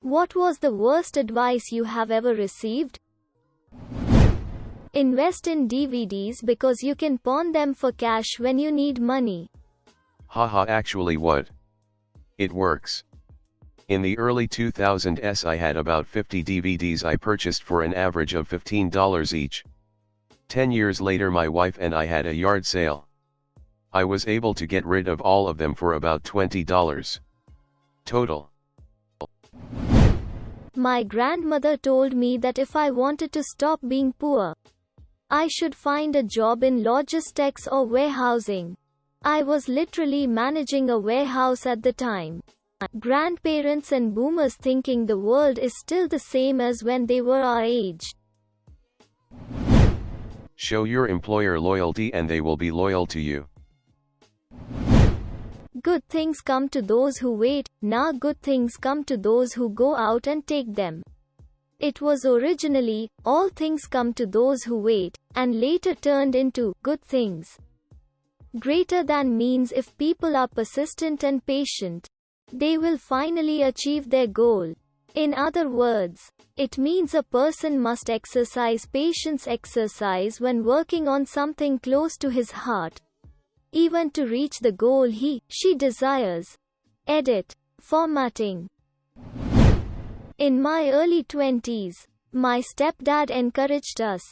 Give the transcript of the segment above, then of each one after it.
What was the worst advice you have ever received? Invest in DVDs because you can pawn them for cash when you need money. Haha, actually what? It works. In the early 2000s I had about 50 DVDs I purchased for an average of $15 each. 10 years later my wife and I had a yard sale. I was able to get rid of all of them for about $20 total. My grandmother told me that if I wanted to stop being poor, I should find a job in logistics or warehousing. I was literally managing a warehouse at the time. Grandparents and boomers thinking the world is still the same as when they were our age. Show your employer loyalty and they will be loyal to you. Good things come to those who wait, now good things come to those who go out and take them. It was originally, all things come to those who wait, and later turned into, good things. Greater than means if people are persistent and patient, they will finally achieve their goal. In other words, it means a person must exercise patience when working on something close to his heart, even to reach the goal she desires. Edit. Formatting. In my early 20s, my stepdad encouraged us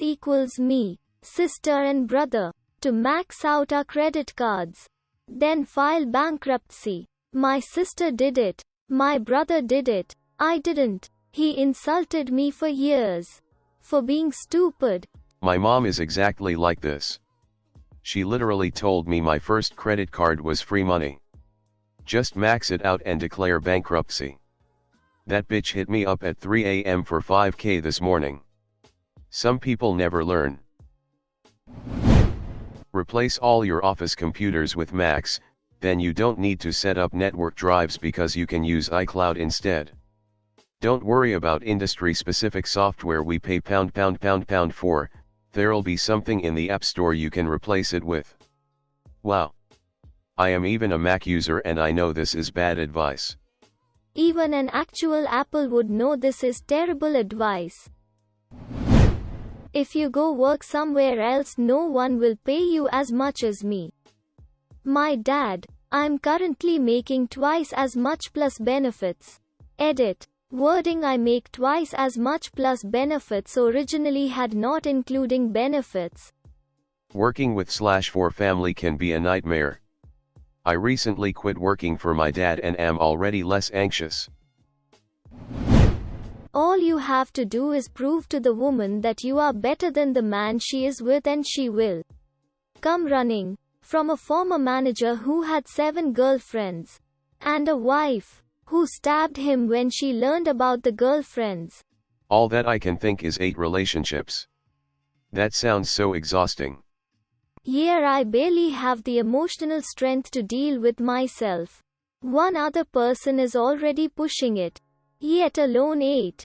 equals me, sister and brother, to max out our credit cards, then file bankruptcy. My sister did it. My brother did it. I didn't. He insulted me for years. For being stupid. My mom is exactly like this. She literally told me my first credit card was free money. Just max it out and declare bankruptcy. That bitch hit me up at 3 a.m. for $5K this morning. Some people never learn. Replace all your office computers with Macs, then you don't need to set up network drives because you can use iCloud instead. Don't worry about industry-specific software we pay pound for, there'll be something in the App Store you can replace it with. Wow. I am even a Mac user and I know this is bad advice. Even an actual Apple would know this is terrible advice. If you go work somewhere else, no one will pay you as much as me. My dad, I'm currently making twice as much plus benefits. Edit. Wording I make twice as much plus benefits originally had not including benefits. Working with /for family can be a nightmare. I recently quit working for my dad and am already less anxious. All you have to do is prove to the woman that you are better than the man she is with and she will come running. From a former manager who had 7 girlfriends. And a wife who stabbed him when she learned about the girlfriends. All that I can think is 8 relationships. That sounds so exhausting. Yeah, I barely have the emotional strength to deal with myself. One other person is already pushing it. Yet alone 8.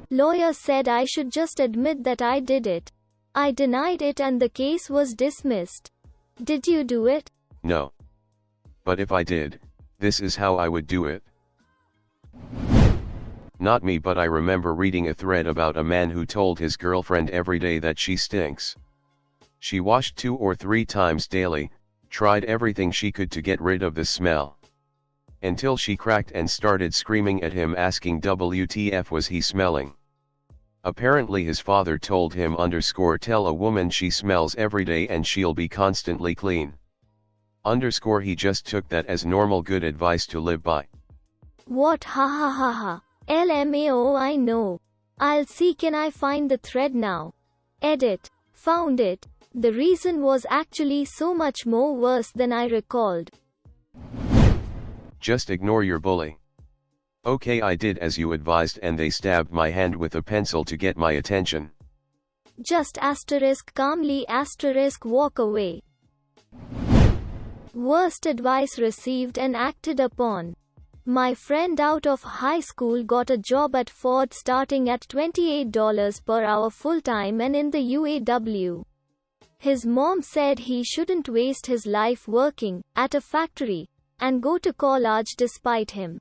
Lawyer said I should just admit that I did it. I denied it and the case was dismissed. Did you do it? No. But if I did, this is how I would do it. Not me, but I remember reading a thread about a man who told his girlfriend every day that she stinks. She washed 2 or 3 times daily, tried everything she could to get rid of the smell. Until she cracked and started screaming at him asking WTF was he smelling. Apparently his father told him _tell a woman she smells every day and she'll be constantly clean. He just took that as normal good advice to live by. What? Ha ha ha ha. LMAO, I know. I'll see, can I find the thread now? Edit. Found it. The reason was actually so much more worse than I recalled. Just ignore your bully. Okay, I did as you advised and they stabbed my hand with a pencil to get my attention. Just calmly walk away. Worst advice received and acted upon. My friend out of high school got a job at Ford starting at $28 per hour full-time and in the UAW. His mom said he shouldn't waste his life working at a factory and go to college despite him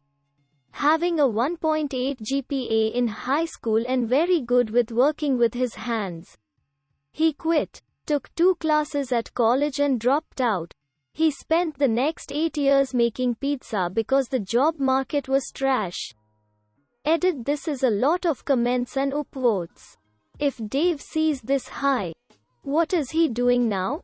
having a 1.8 GPA in high school and very good with working with his hands. He quit, took 2 classes at college and dropped out. He spent the next 8 years making pizza because the job market was trash. Edit. This is a lot of comments and upvotes. If Dave sees this, hi. What is he doing now?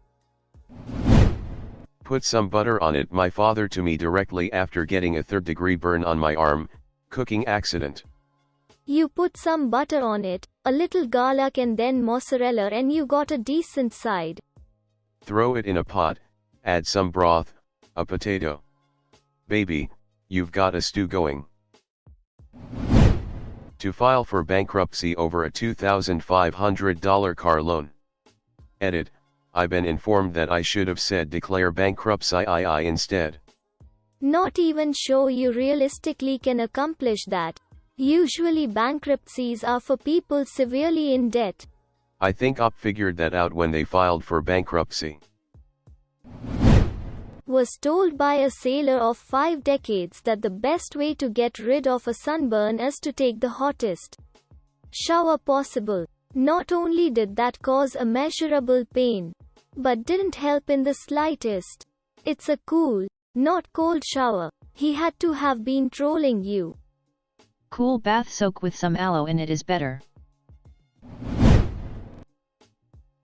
Put some butter on it. My father to me directly after getting a 3rd-degree burn on my arm, cooking accident. You put some butter on it, a little garlic and then mozzarella and you got a decent side. Throw it in a pot, add some broth, a potato. Baby, you've got a stew going. To file for bankruptcy over a $2,500 car loan. Edit. I've been informed that I should have said declare bankruptcy instead. Not even sure you realistically can accomplish that. Usually bankruptcies are for people severely in debt. I think OP figured that out when they filed for bankruptcy. Was told by a sailor of 5 decades that the best way to get rid of a sunburn is to take the hottest shower possible. Not only did that cause immeasurable pain, but didn't help in the slightest. It's a cool, not cold shower. He had to have been trolling you. Cool bath soak with some aloe in it is better.